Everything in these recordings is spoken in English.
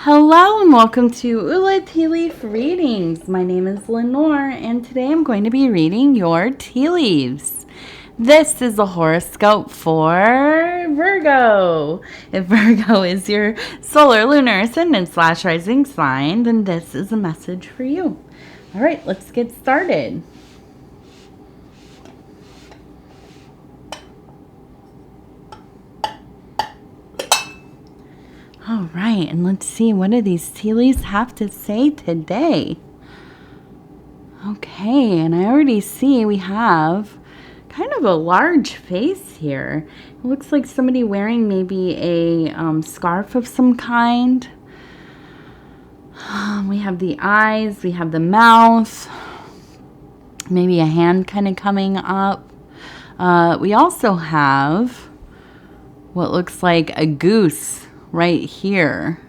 Hello and welcome to Ula Tea Leaf Readings. My name is Lenor and today I'm going to be reading your tea leaves. This is a horoscope for Virgo. If Virgo is your solar, lunar, ascendant / rising sign, then this is a message for you. All right, let's get started. All right, and let's see, what do these tea leaves have to say today? Okay, and I already see we have kind of a large face here. It looks like somebody wearing maybe a scarf of some kind. We have the eyes, we have the mouth, maybe a hand kind of coming up. We also have what looks like a goose right here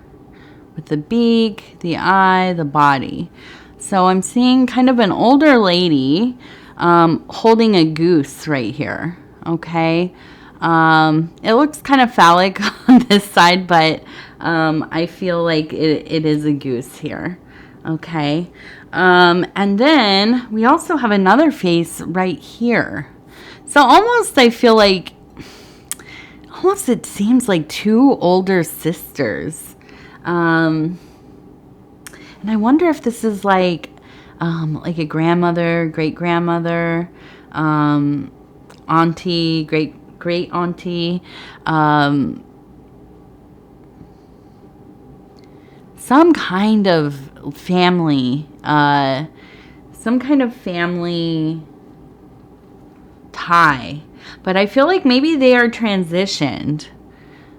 with the beak, the eye, the body. So I'm seeing kind of an older lady holding a goose right here. Okay. It looks kind of phallic on this side, but I feel like it is a goose here. Okay. And then we also have another face right here. So almost I feel like almost it seems like two older sisters. And I wonder if this is like a grandmother, great-grandmother, auntie, great-auntie, some kind of family, tie. But I feel like maybe they are transitioned.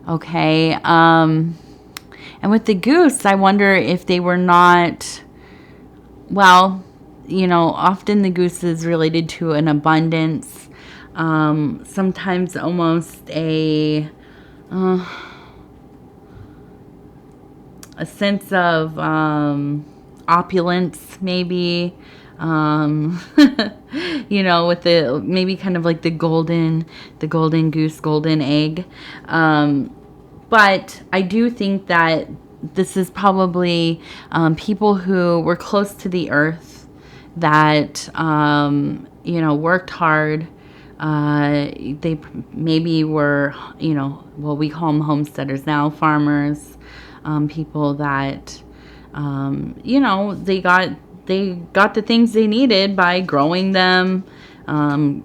Okay. And with the goose, I wonder if they were not, well, you know, often the goose is related to an abundance. Sometimes almost a sense of opulence, maybe. You know, with the maybe kind of like the golden goose, golden egg. But I do think that this is probably people who were close to the earth, that you know, worked hard. They maybe were, you know, well, we call them homesteaders now, farmers, people that you know, they got the things they needed by growing them,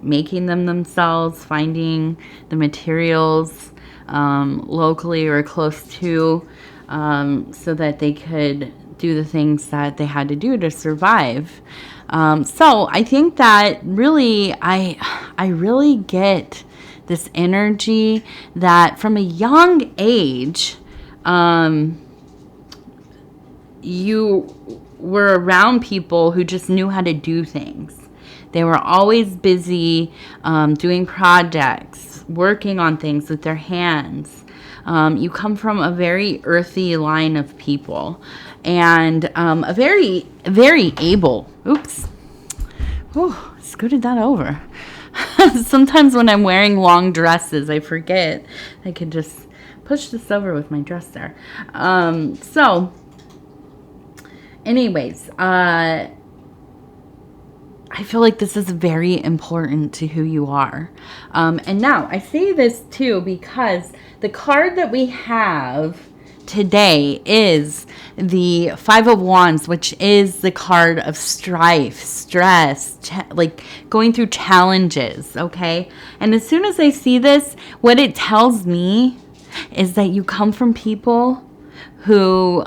making them themselves, finding the materials locally or close to, so that they could do the things that they had to do to survive. So I think that really, I really get this energy that from a young age, you were around people who just knew how to do things. They were always busy doing projects, working on things with their hands. You come from a very earthy line of people, and a very, very able. Oops. Oh, scooted that over. Sometimes when I'm wearing long dresses, I forget I could just push this over with my dresser. So anyways, I feel like this is very important to who you are. And now I say this too because the card that we have today is the Five of Wands, which is the card of strife, stress, like going through challenges, okay? And as soon as I see this, what it tells me is that you come from people who,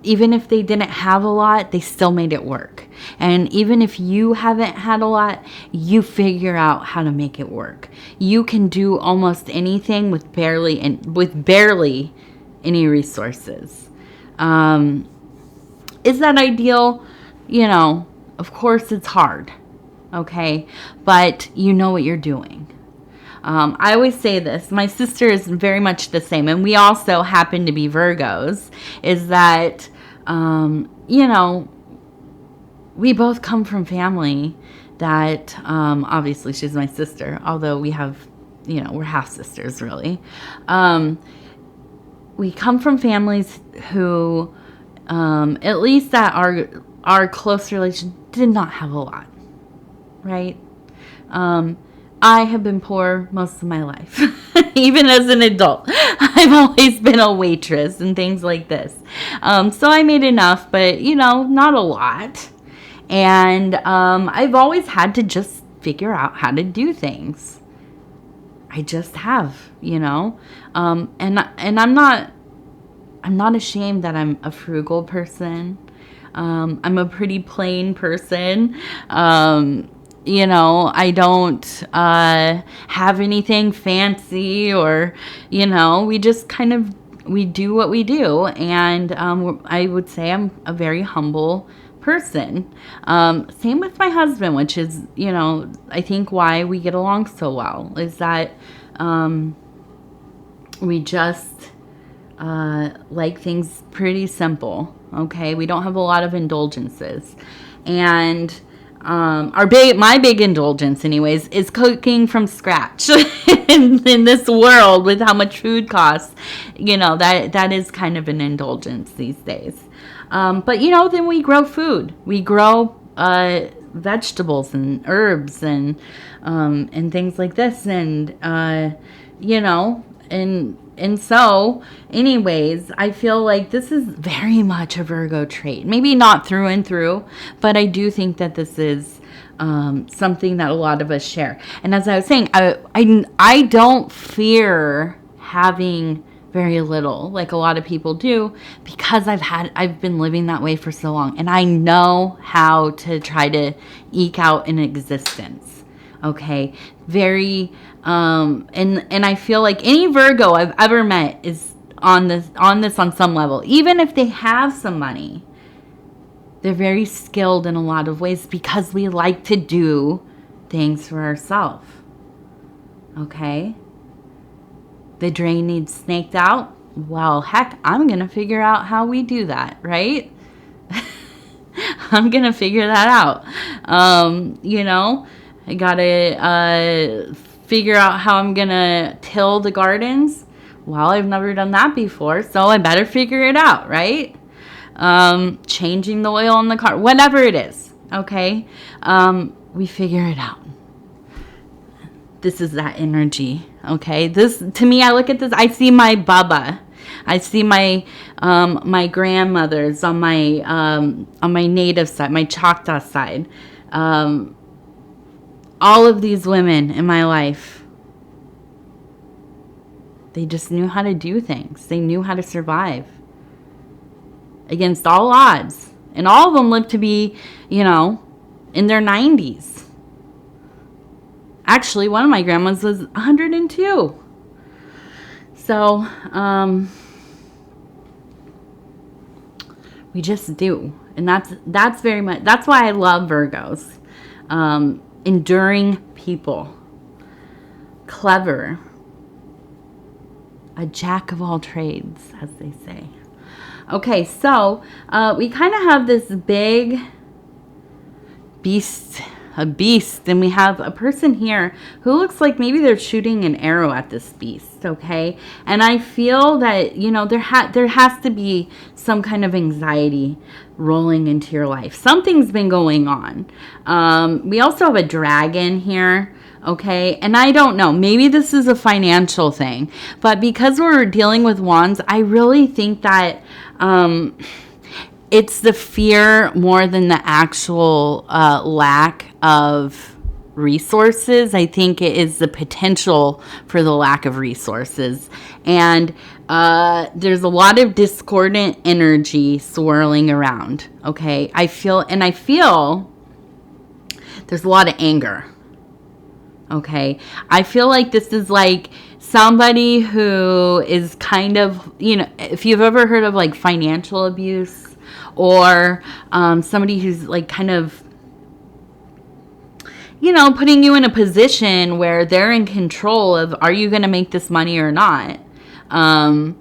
even if they didn't have a lot, they still made it work. And even if you haven't had a lot, you figure out how to make it work. You can do almost anything with barely any resources. Is that ideal? You know, of course it's hard, okay? But you know what you're doing. I always say this, my sister is very much the same, and we also happen to be Virgos, is that, you know, we both come from family that, obviously she's my sister, although we have, you know, we're half sisters really. we come from families who, at least that our close relation, did not have a lot, right? I have been poor most of my life. Even as an adult, I've always been a waitress and things like this. So I made enough, but, not a lot. And I've always had to just figure out how to do things. I just have, and I'm not ashamed that I'm a frugal person. I'm a pretty plain person. I don't have anything fancy, or, we just we do what we do. And I would say I'm a very humble person. Same with my husband, which is, I think why we get along so well, is that we just like things pretty simple. Okay, we don't have a lot of indulgences. And my big indulgence anyways is cooking from scratch. in this world with how much food costs, that is kind of an indulgence these days. But then we grow food. We grow vegetables and herbs and things like this, and so anyways, I feel like this is very much a Virgo trait. Maybe not through and through, but I do think that this is something that a lot of us share. And as I was saying, I don't fear having very little like a lot of people do, because I've been living that way for so long, and I know how to try to eke out an existence. Okay, very and I feel like any Virgo I've ever met is on this on some level. Even if they have some money, they're very skilled in a lot of ways, because we like to do things for ourselves. Okay? The drain needs snaked out. Well, heck, I'm going to figure out how we do that, right? I'm going to figure that out. I got to figure out how I'm going to till the gardens. Well, I've never done that before, so I better figure it out, right? Changing the oil in the car, whatever it is, okay? We figure it out. This is that energy, okay? This, to me, I look at this, I see my Baba. I see my my grandmothers on my native side, my Choctaw side. All of these women in my life, they just knew how to do things. They knew how to survive against all odds. And all of them lived to be, in their 90s. Actually, one of my grandmas was 102. So, we just do. And that's very much, that's why I love Virgos. Enduring people. Clever. A jack of all trades, as they say. Okay, so we kind of have this big beast, and we have a person here who looks like maybe they're shooting an arrow at this beast, okay? And I feel that, there has to be some kind of anxiety rolling into your life. Something's been going on. We also have a dragon here. Okay, and I don't know, maybe this is a financial thing, but because we're dealing with wands, I really think that it's the fear more than the actual lack of resources. I think it is the potential for the lack of resources. And there's a lot of discordant energy swirling around, okay? I feel there's a lot of anger. Okay, I feel like this is like somebody who is kind of, if you've ever heard of like financial abuse, or somebody who's like kind of, putting you in a position where they're in control of, are you going to make this money or not? Trying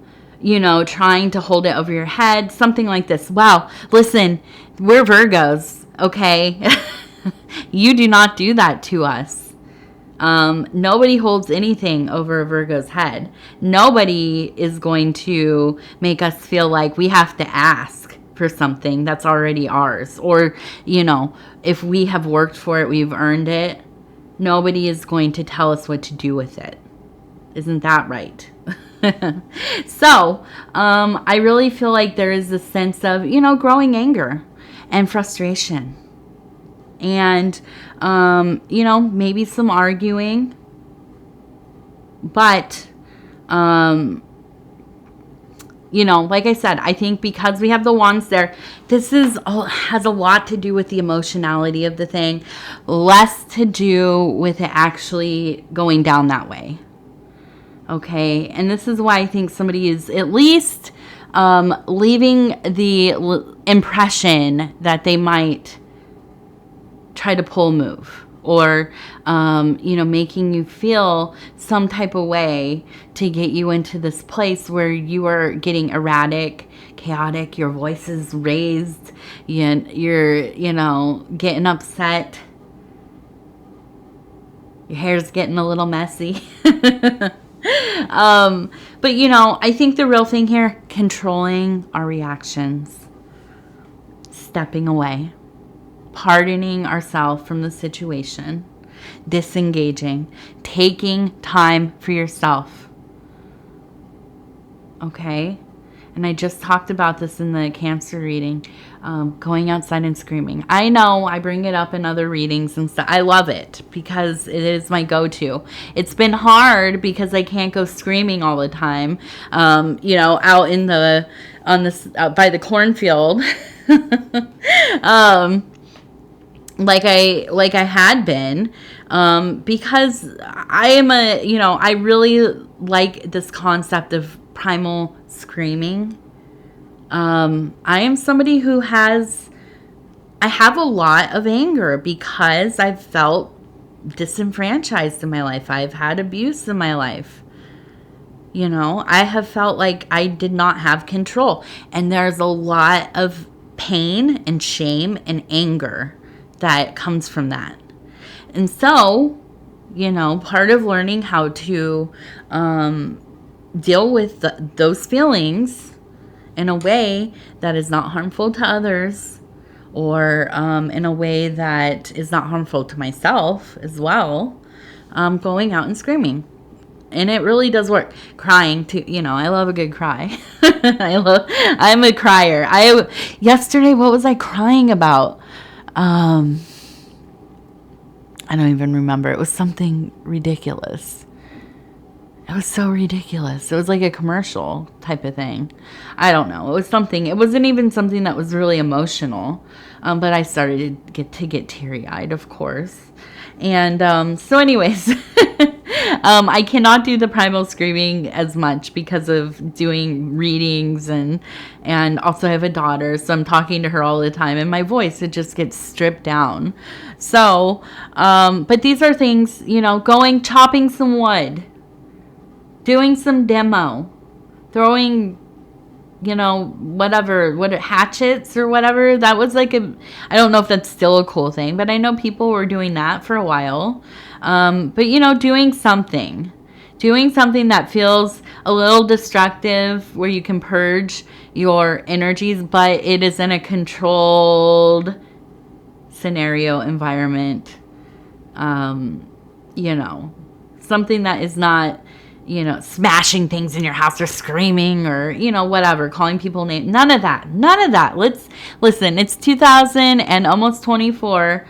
to hold it over your head, something like this. Wow, listen, we're Virgos, okay? You do not do that to us. Nobody holds anything over a Virgo's head. Nobody is going to make us feel like we have to ask for something that's already ours. Or, if we have worked for it, we've earned it. Nobody is going to tell us what to do with it. Isn't that right? So, I really feel like there is a sense of, growing anger and frustration. And, maybe some arguing. But, like I said, I think because we have the wands there, this has a lot to do with the emotionality of the thing, less to do with it actually going down that way. Okay, and this is why I think somebody is at least leaving the impression that they might try to pull move, or making you feel some type of way to get you into this place where you are getting erratic, chaotic, your voice is raised, you're getting upset, your hair's getting a little messy. But I think the real thing here, controlling our reactions, stepping away, pardoning ourselves from the situation, disengaging, taking time for yourself. Okay? And I just talked about this in the Cancer reading, going outside and screaming. I know I bring it up in other readings and stuff. I love it because it is my go-to. It's been hard because I can't go screaming all the time, out in out by the cornfield. Like I had been, because I am I really like this concept of primal screaming. I am somebody who I have a lot of anger because I've felt disenfranchised in my life. I've had abuse in my life. I have felt like I did not have control, and there's a lot of pain and shame and anger that comes from that. And so, part of learning how to deal with those feelings in a way that is not harmful to others, or in a way that is not harmful to myself as well, going out and screaming. And it really does work. Crying too, I love a good cry. I'm a crier. Yesterday, what was I crying about? I don't even remember. It was something ridiculous. It was so ridiculous. It was like a commercial type of thing. I don't know. It was something. It wasn't even something that was really emotional. But I started to get teary-eyed, of course. And so anyways, I cannot do the primal screaming as much because of doing readings, and also I have a daughter, so I'm talking to her all the time, and my voice, it just gets stripped down. So, but these are things, chopping some wood, doing some demo, throwing, hatchets or whatever. That was I don't know if that's still a cool thing, but I know people were doing that for a while. But, doing something that feels a little destructive, where you can purge your energies, but it is in a controlled scenario, environment. Something that is not, smashing things in your house or screaming or, whatever, calling people names. None of that. Listen, it's 2000 and almost 24.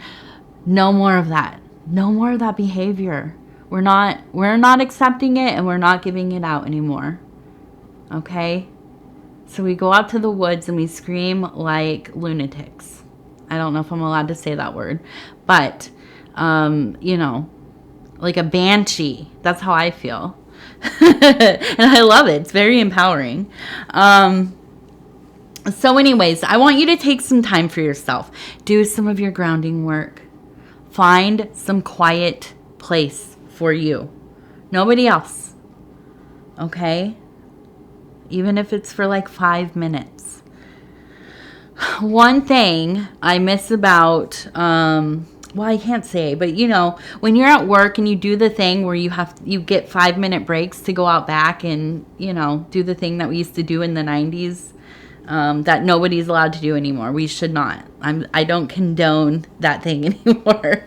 No more of that. No more of that behavior. We're not accepting it, and we're not giving it out anymore. Okay? So we go out to the woods and we scream like lunatics. I don't know if I'm allowed to say that word, but, like a banshee. That's how I feel. And I love it. It's very empowering. So anyways, I want you to take some time for yourself. Do some of your grounding work. Find some quiet place for you. Nobody else. Okay? Even if it's for like 5 minutes. One thing I miss about well, I can't say, but you know, when you're at work and you do the thing where you get 5-minute breaks to go out back and, you know, do the thing that we used to do in the 90s, that nobody's allowed to do anymore. We should not. I don't condone that thing anymore.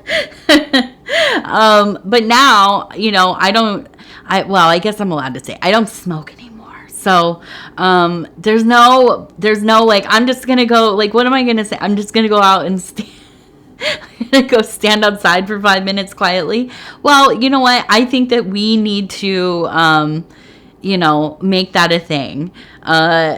But now, you know, I guess I'm allowed to say I don't smoke anymore. So, there's no, like, I'm just going to go, like, what am I going to say? I'm just going to go out and go stand outside for 5 minutes quietly. Well, you know what? I think that we need to, you know, make that a thing.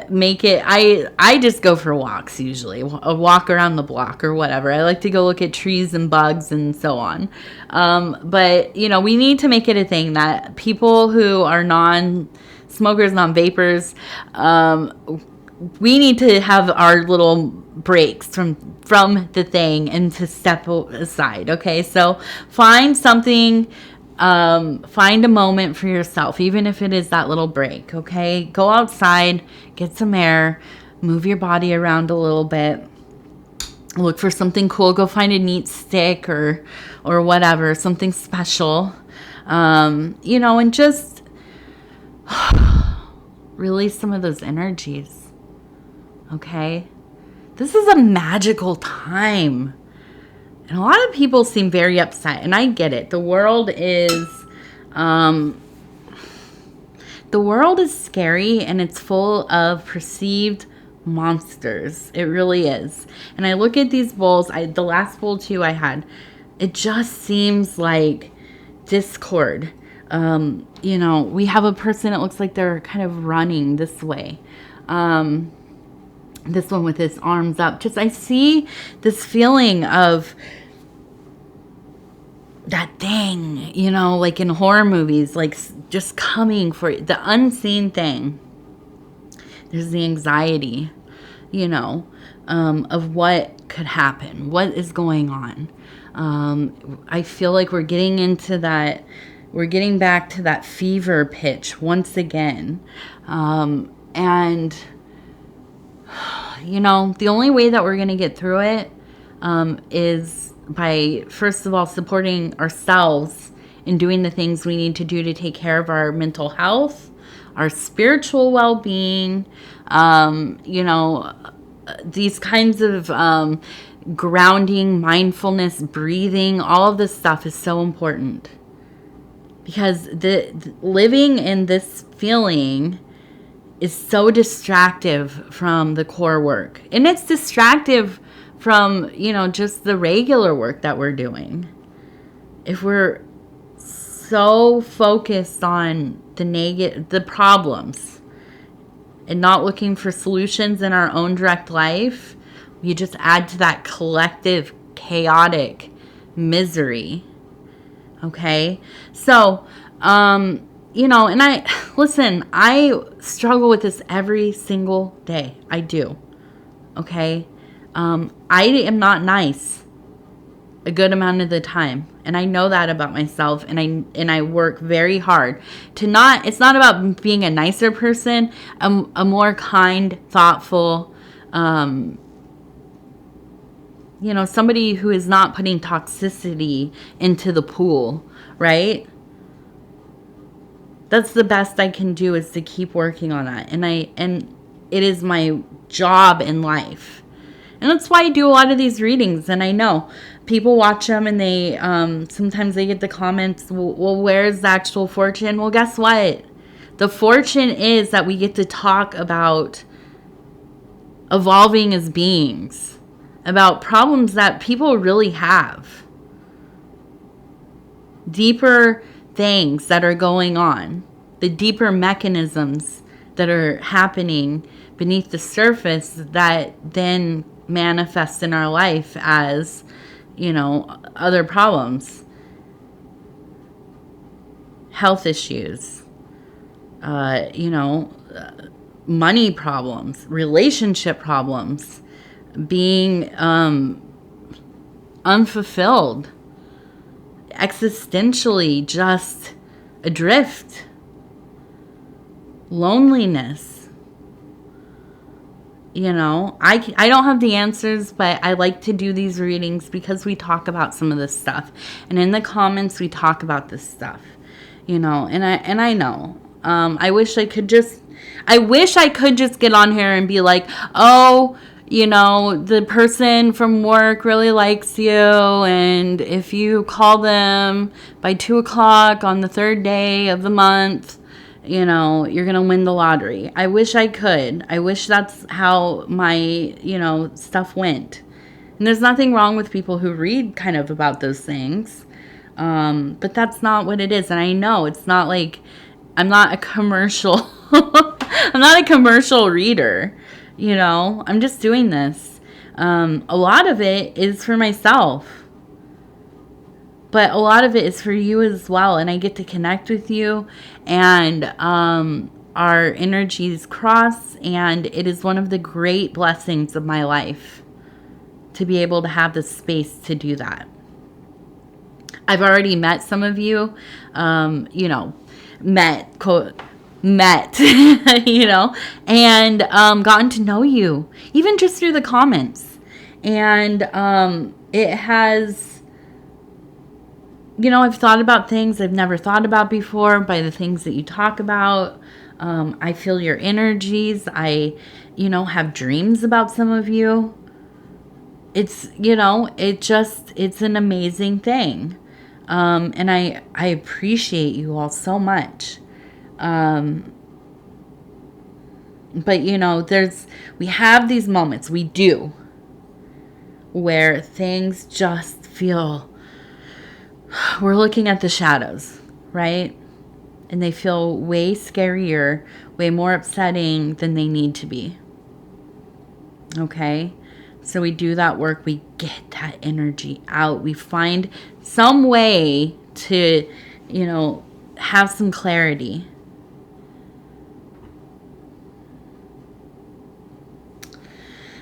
Make it, I just go for walks usually, a walk around the block or whatever. I like to go look at trees and bugs and so on. But, you know, we need to make it a thing that people who are non-smokers, non-vapors, we need to have our little breaks from the thing and to step aside. Okay, so find something, find a moment for yourself, even if it is that little break. Okay, go outside, get some air, move your body around a little bit, look for something cool, go find a neat stick or whatever, something special, you know, and just release some of those energies. Okay, this is a magical time, and a lot of people seem very upset, and I get it. The world is scary, and it's full of perceived monsters. It really is. And I look at these bowls. The last bowl too I had, it just seems like discord. You know, we have a person. It looks like they're kind of running this way. This one with his arms up. Just, I see this feeling of that thing, you know, like in horror movies, like just coming for the unseen thing. There's the anxiety, you know, of what could happen, what is going on. I feel like we're getting into that, we're getting back to that fever pitch once again. And you know, the only way that we're going to get through it is by, first of all, supporting ourselves and doing the things we need to do to take care of our mental health, our spiritual well-being, you know, these kinds of grounding, mindfulness, breathing, all of this stuff is so important. Because the living in this feeling is so distractive from the core work. And it's distractive from, you know, just the regular work that we're doing. If we're so focused on the problems and not looking for solutions in our own direct life, we just add to that collective chaotic misery. Okay? So, you know, and I struggle with this every single day. I do. Okay? I am not nice a good amount of the time. And I know that about myself, and I work very hard to not, it's not about being a nicer person, a more kind, thoughtful, you know, somebody who is not putting toxicity into the pool, right? That's the best I can do, is to keep working on that. And it is my job in life. And that's why I do a lot of these readings. And I know people watch them and they, sometimes they get the comments, well, where's the actual fortune? Well, guess what? The fortune is that we get to talk about evolving as beings, about problems that people really have, deeper things that are going on, the deeper mechanisms that are happening beneath the surface that then manifest in our life as, you know, other problems, health issues, you know, money problems, relationship problems, being unfulfilled, existentially just adrift, loneliness, You know, I don't have the answers, but I like to do these readings because we talk about some of this stuff. And in the comments, we talk about this stuff, you know, and I know. I wish I could just get on here and be like, oh, you know, the person from work really likes you, and if you call them by 2 o'clock on the 3rd day of the month, you know, you're going to win the lottery. I wish I could. I wish that's how my, you know, stuff went. And there's nothing wrong with people who read kind of about those things. But that's not what it is. And I know it's not like, I'm not a commercial, I'm not a commercial reader, you know, I'm just doing this. A lot of it is for myself. But a lot of it is for you as well. And I get to connect with you. And our energies cross. And it is one of the great blessings of my life to be able to have the space to do that. I've already met some of you. You know, met, you know. And gotten to know you. Even just through the comments. And it has... You know, I've thought about things I've never thought about before by the things that you talk about. I feel your energies. I, you know, have dreams about some of you. It's, you know, it's an amazing thing. And I appreciate you all so much. But, you know, we have these moments, we do, where things just feel... We're looking at the shadows, right? And they feel way scarier, way more upsetting than they need to be. Okay? So we do that work. We get that energy out. We find some way to, you know, have some clarity.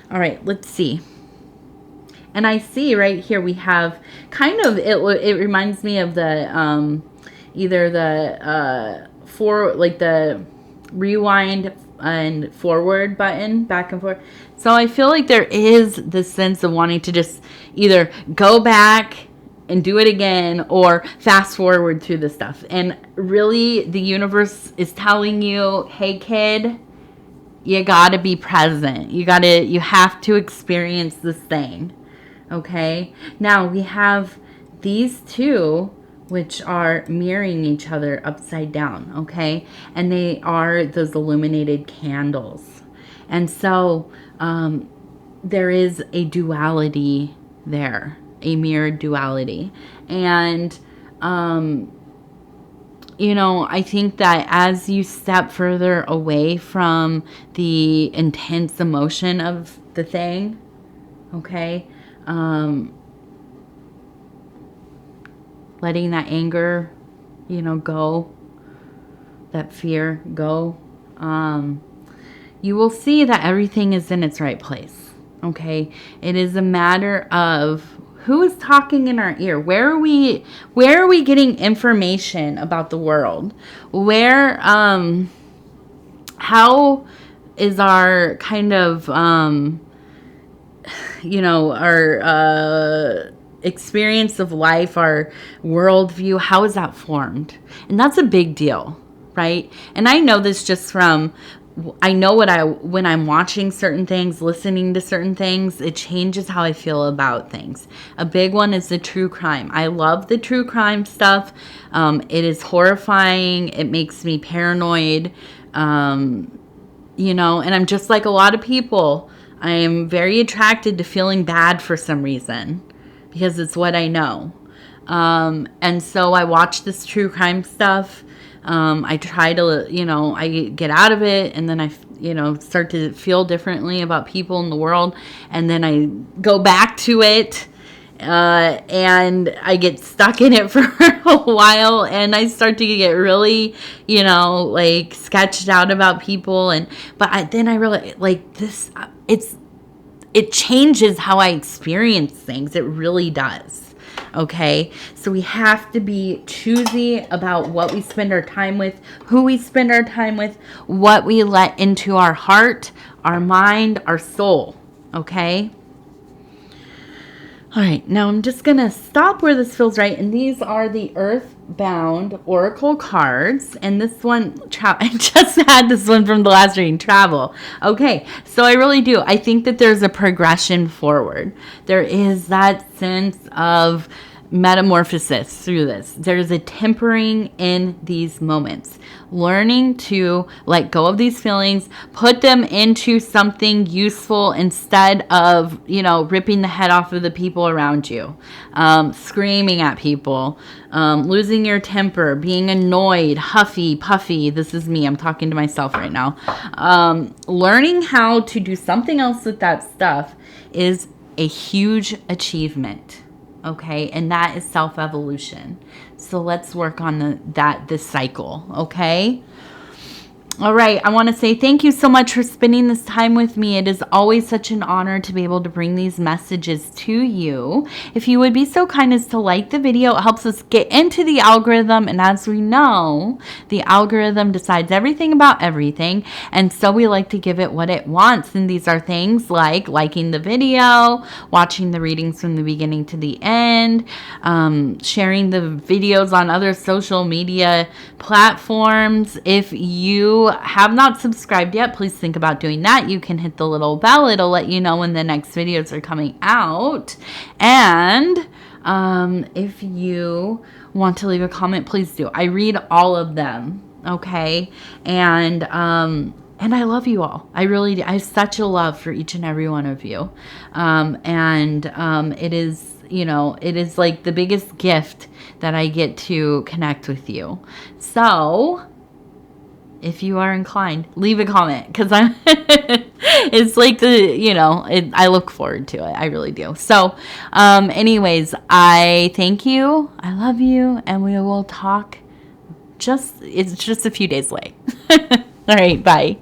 All right, let's see. And I see right here we have kind of, it reminds me of the, either the, the rewind and forward button, back and forth. So I feel like there is this sense of wanting to just either go back and do it again or fast forward through the stuff. And really the universe is telling you, hey kid, you gotta be present. You have to experience this thing. Okay, now we have these two, which are mirroring each other upside down, okay? And they are those illuminated candles. And so there is a duality there, a mirrored duality. And, you know, I think that as you step further away from the intense emotion of the thing, okay, letting that anger, you know, go, that fear go, you will see that everything is in its right place. Okay. It is a matter of who is talking in our ear. Where are we getting information about the world? How is our kind of, you know, our experience of life, our worldview, how is that formed? And that's a big deal, right? And I know this just from, I know when I'm watching certain things, listening to certain things, it changes how I feel about things. A big one is the true crime. I love the true crime stuff. It is horrifying. It makes me paranoid. You know, and I'm just like a lot of people. I am very attracted to feeling bad for some reason because it's what I know. And so I watch this true crime stuff. I try to, you know, I get out of it and then I, you know, start to feel differently about people in the world. And then I go back to it. And I get stuck in it for a while and I start to get really, you know, like sketched out about people. Then I realize like this, it changes how I experience things. It really does. Okay, so we have to be choosy about what we spend our time with, who we spend our time with, what we let into our heart, our mind, our soul. Okay. All right, now I'm just going to stop where this feels right. And these are the Earthbound Oracle cards. And this one, I just had this one from the last reading, travel. Okay, so I really do. I think that there's a progression forward. There is that sense of metamorphosis through this. There's a tempering in these moments. Learning to let go of these feelings, put them into something useful instead of, ripping the head off of the people around you, screaming at people, losing your temper, being annoyed, huffy, puffy. This is me. I'm talking to myself right now. Learning how to do something else with that stuff is a huge achievement. Okay, and that is self-evolution. So let's work on this cycle, okay? All right, I want to say thank you so much for spending this time with me. It is always such an honor to be able to bring these messages to you. If you would be so kind as to like the video, it helps us get into the algorithm. And as we know, the algorithm decides everything about everything. And so we like to give it what it wants. And these are things like liking the video, watching the readings from the beginning to the end, sharing the videos on other social media platforms. If you have not subscribed yet, please think about doing that. You can hit the little bell. It'll let you know when the next videos are coming out. And if you want to leave a comment, please do. I read all of them. Okay. And I love you all. I really do. I have such a love for each and every one of you. It is, it is like the biggest gift that I get to connect with you. So if you are inclined, leave a comment, because I'm it's like I look forward to it. I really do. So anyways, I thank you. I love you. And we will talk it's just a few days away. All right. Bye.